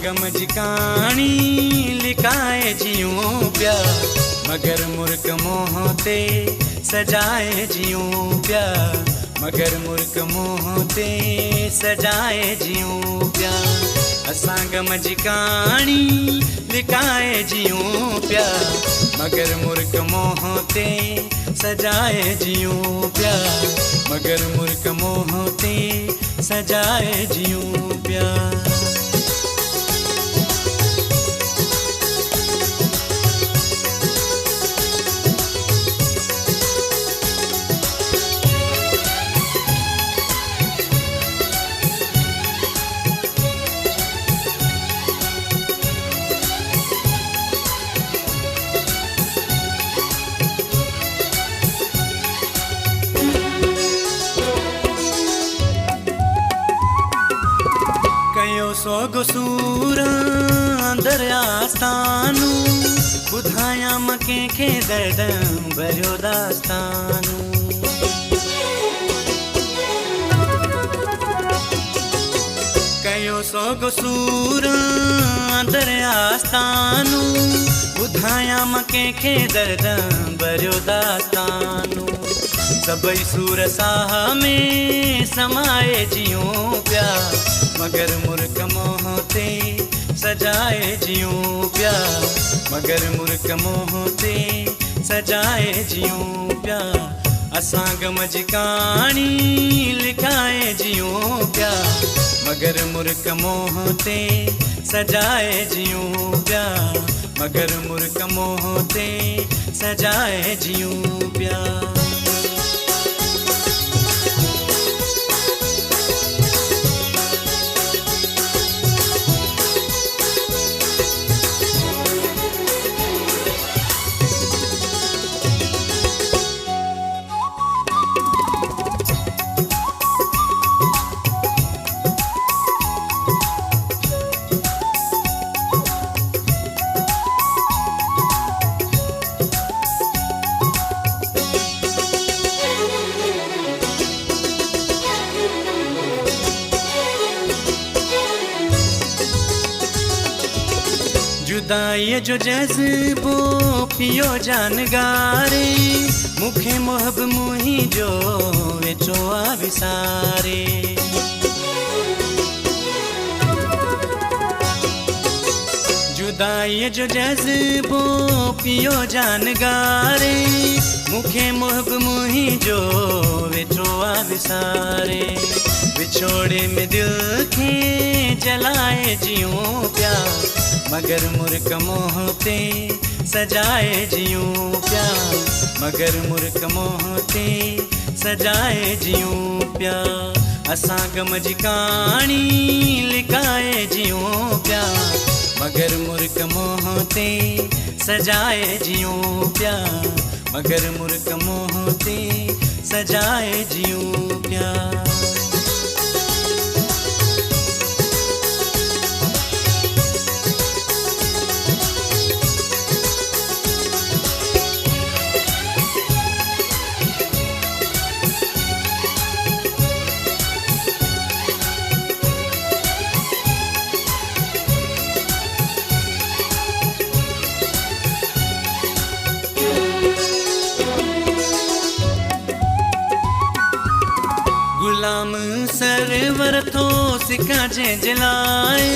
गम जी कहानी लिकाए जियूं पिया, मगर मुर्ख मोह ते सजाए जियूं पिया, मगर मुर्ख मोह ते सजाए जियूं पिया। असां गम जी कहानी लिकाए जियूं पिया, मगर मुर्ख मोह ते सजाए जियूं पिया, मगर मुर्ख मोह ते सजाए जियूं पिया। सो गुसूर अंदर आस्तानू, ॿुधायां मां कंहिंखे दर्द भरियो दास्तानू। कयो सो गुसूर अंदर आस्तानू, ॿुधायां मां कंहिंखे दर्द भरियो दास्तानू। सभई सूर साह में समाए जियूं पिया, मगर मुर्ख मोह ते सजाए जियूं पिया, मगर मुर्ख मोह ते सजाए जियूं पिया। असां गम जी कहानी लिकाए जियूं पिया, मगर मुर्ख मोह ते सजाए जियूं पिया, मगर मुर्ख मोह ते सजाए जियूं पिया। जुदाई जो जज़्बो पियो जानगारे, मुखे मोहब मुही जो वेचो आ विसारे। जुदाई जो जज़्बो पियो जानगारे, मुखे मोहब मुही जो वेचो आ विसारे। विछोड़े में दिल खे जलाए जियूं पिया, मगर मुर्ख मोह ते सजाए जियूं पिया, मगर मुर्ख मोह ते सजाए जियूं पिया। असां गम जी कहानी लिकाए जियूं पिया, मगर मुर्ख मोह ते सजाए जियूं पिया, मगर मुर्ख मोह ते सजाए जियूं पिया। गुलाम सरवर थो सिका जे जलाए,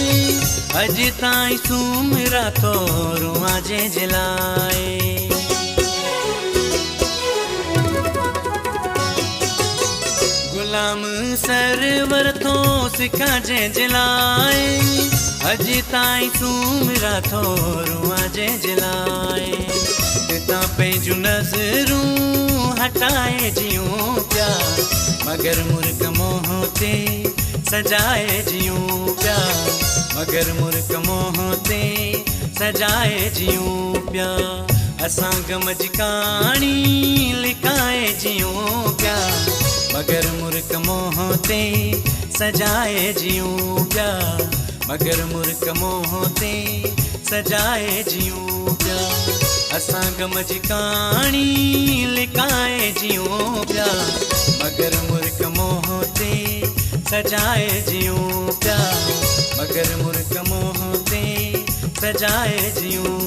अॼु ताईं सुमरा थो रुआ जे जलाए। गुलाम सरवर थो सिका जे जलाए, अॼु ताईं सुमरा थो रुआ जे जलाए। तितां पंहिंजूं नज़रूं हटाए जियूं पिया, मगर मुर्ख मोह ते सजाए जियूं पिया, मगर मुर्ख मोह ते सजाए जियूं पिया। असां गम जी कहानी लिकाए जियूं पिया, मगर मुर्ख मोह ते सजाए जियूं पिया, मगर मुर्ख मोह ते सजाए जियूं पिया। असां गम जी कहानी लिकाए जियूं पिया, मगर मुर्ख मोह ते सजाए जियूं पिया, मगर मुर्ख मोह ते सजाए जियूं